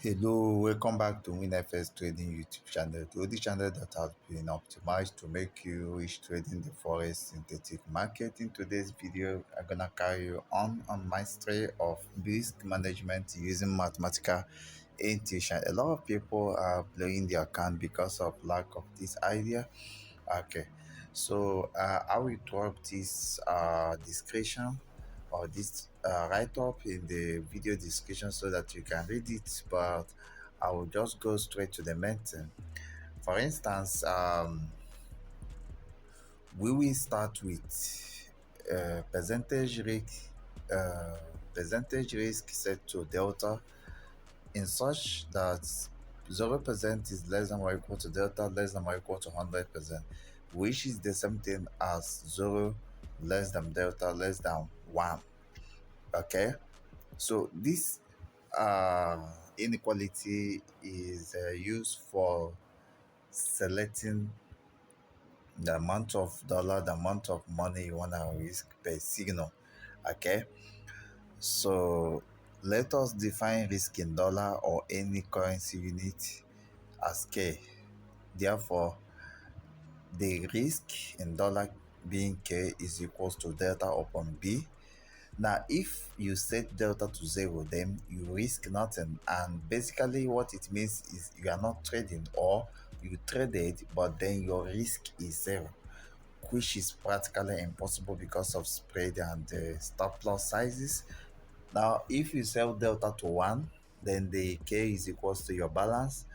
Hello, welcome back to WinFS Trading YouTube channel. The only channel that has been optimized to make you rich trading the Forex synthetic market. In today's video, I'm gonna carry you on my story of risk management using mathematical intuition. A lot of people are blowing their account because of lack of this idea. Okay, so I will drop this description or this write up in the video description so that you can read it, but I will just go straight to the main thing. For instance, we will start with percentage risk, percentage risk set to delta in such that 0% is less than or equal to delta less than or equal to 100%, which is the same thing as 0 less than delta less than 1. Okay, so this inequality is used for selecting the amount of dollar, the amount of money you want to risk per signal. Okay, so let us define risk in dollar or any currency unit as K. Therefore, the risk in dollar being K is equals to delta upon B. Now, if you set delta to 0, then you risk nothing. And basically, what it means is you are not trading, or you traded, but then your risk is 0, which is practically impossible because of spread and stop loss sizes. Now, if you sell delta to 1, then the K is equals to your balance,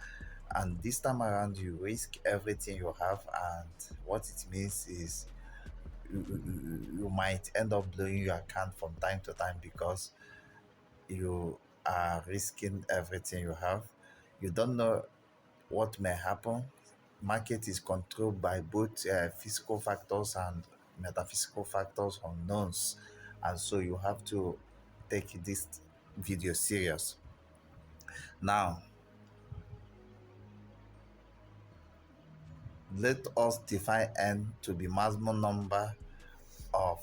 and this time around you risk everything you have, and what it means is you might end up blowing your account from time to time because you are risking everything you have. You don't know what may happen. Market is controlled by both physical factors and metaphysical factors, unknowns, and so you have to take this video serious. Now, let us define n to be of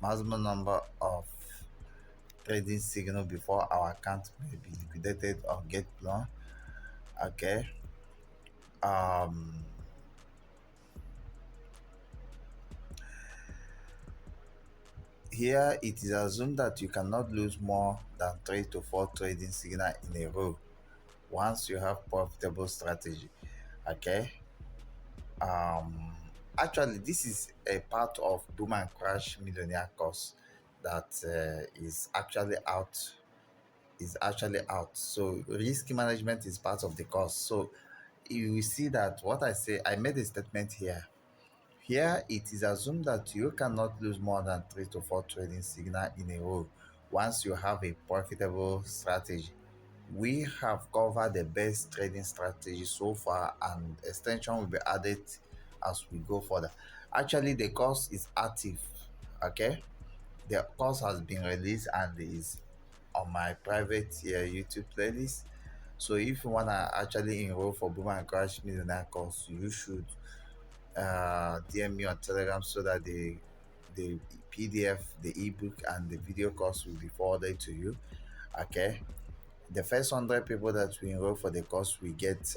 maximum number of trading signal before our account may be liquidated or get blown. Okay, um here it is assumed that you cannot lose more than 3 to 4 trading signal in a row once you have profitable strategy. Okay, um actually this is a part of boom and crash millionaire course that is actually out. So risk management is part of the course. So you will see that what I say, I made a statement here. Here it is assumed that you cannot lose more than 3 to 4 trading signal in a row once you have a profitable strategy. We have covered the best trading strategy so far, and extension will be added as we go further. Actually, the course is active. Okay, the course has been released and is on my private YouTube playlist. So if you wanna actually enroll for Boom and Crash Millionaire course, you should DM me on Telegram so that the PDF, the ebook, and the video course will be forwarded to you. Okay, the first 100 people that we enroll for the course, we get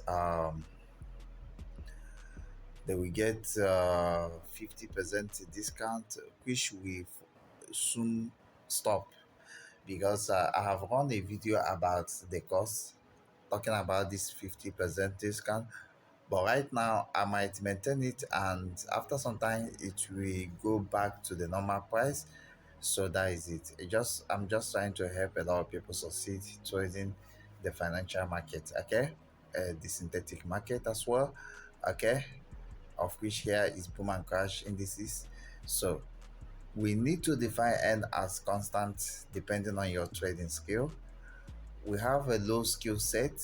they will get 50% discount, which we soon stop because I have run a video about the course talking about this 50% discount. But right now, I might maintain it, and after some time, it will go back to the normal price. So that is it. I'm just trying to help a lot of people succeed trading the financial market. Okay, the synthetic market as well. Okay, of which here is boom and crash indices. So we need to define N as constant depending on your trading skill. We have a low skill set.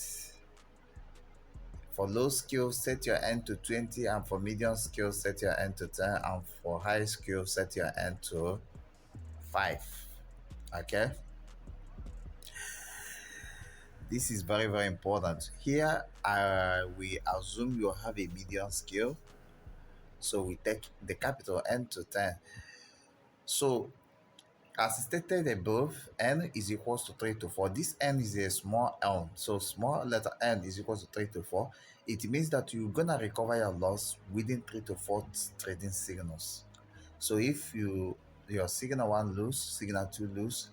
For low skill, set your N to 20, and for medium skill, set your N to 10, and for high skill, set your N to 5. Okay, this is very, very important. Here, we assume you have a medium skill, so we take the capital N to 10. So As stated above, n is equals to 3 to 4. This n is a small n. So small letter n is equals to 3 to 4. It means that you're going to recover your loss within 3 to 4 trading signals. So if your signal 1 lose, signal 2 lose,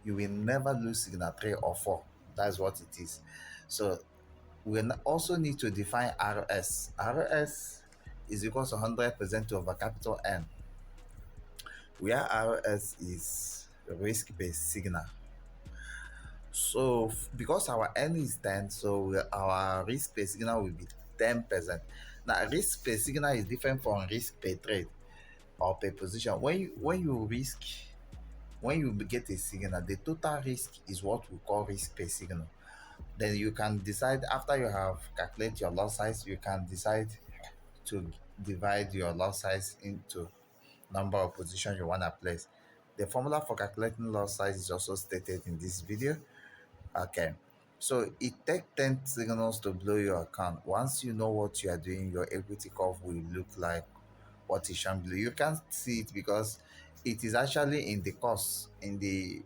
you will never lose signal 3 or 4. That's what it is. So we also need to define RS. RS is equals to 100% over capital N, where RS is risk-based signal. So because our N is 10, so our risk-based signal will be 10%. Now risk-based signal is different from risk per trade or per position. When you get a signal, the total risk is what we call risk per signal. Then you can decide, after you have calculated your lot size, you can decide to divide your lot size into number of positions you want to place. The formula for calculating lot size is also stated in this video. Okay, so it takes 10 signals to blow your account. Once you know what you are doing, your equity curve will look like what it shown below. You can't see it because it is actually in the course, in the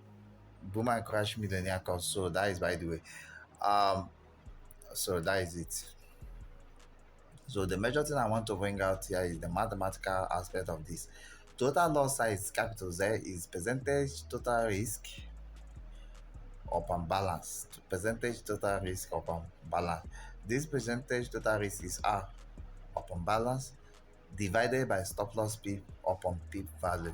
boom and crash millionaire course. So that is, by the way, um so that is it. So the major thing I want to bring out here is the mathematical aspect of this. Total loss size, capital Z, is percentage total risk upon balance. Percentage total risk upon balance. This percentage total risk is R upon balance divided by stop loss P upon P value.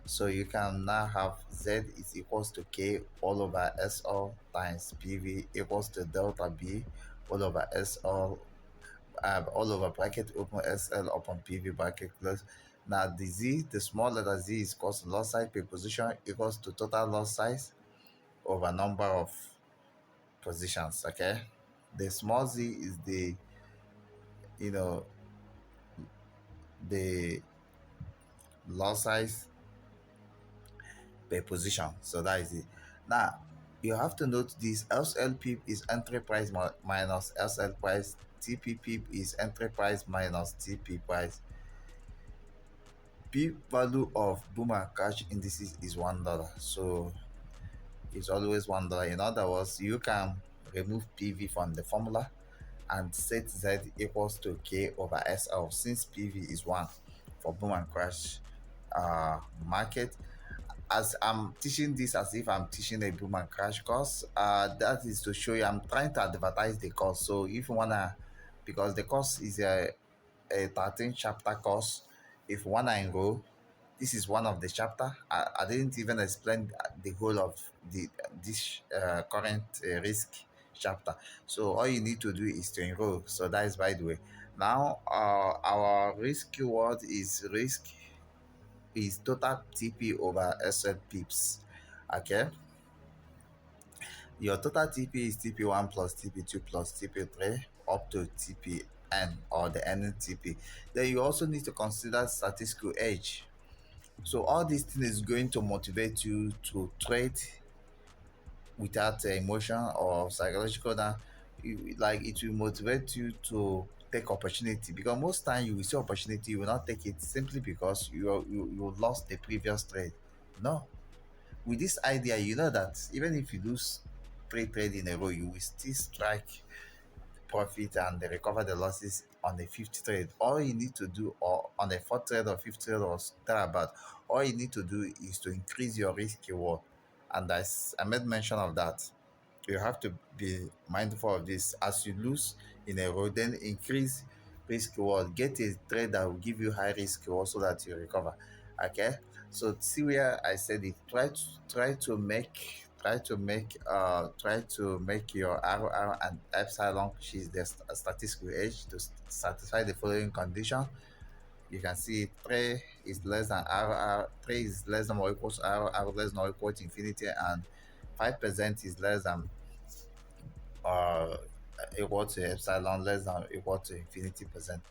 So you can now have Z is equals to K all over SL times PV equals to delta B all over SL all over bracket open SL upon PV bracket close. Now the Z, the small letter Z, is equals to loss size per position equals to total loss size over number of positions. Okay, the small Z is the, you know, the loss size per position. So that is it. Now you have to note this: SL pip is entry price minus SL price. TP pip is entry price minus TP price. P value of boom and cash indices is $1. So it's always $1. In other words, you can remove PV from the formula and set Z equals to K over SL, since PV is 1 for boom and crash market. As I'm teaching this as if I'm teaching a boom and crash course, that is to show you I'm trying to advertise the course. So if you wanna, because the course is a 13 chapter course, if you wanna enroll, this is one of the chapter. I didn't even explain the whole of this current risk chapter. So all you need to do is to enroll. So that is, by the way. Now our risk keyword is total TP over SL pips. Okay, your total TP is TP1 plus TP2 plus TP3 up to TPN, or the NTP. Then you also need to consider statistical edge. So all these things is going to motivate you to trade without emotion or psychological. That like it will motivate you to take opportunity, because most time you will see opportunity, you will not take it simply because you lost the previous trade. No, with this idea, you know that even if you lose 3 trades in a row, you will still strike profit and recover the losses on the fifth trade. All you need to do, or on the fourth trade or fifth trade or thereabout, all you need to do is to increase your risk reward. And as I made mention of that, you have to be mindful of this. As you lose in a row, then increase risk reward. Get a trade that will give you high risk reward so that you recover. Okay. So see where I said it. Try to make your RR and epsilon, which is the statistical edge, to satisfy the following condition. You can see 3 is less than RR, 3 is less than or equal to RR, less than or equal to infinity, and 5% is less than uh equal to epsilon, less than or equal to infinity percent.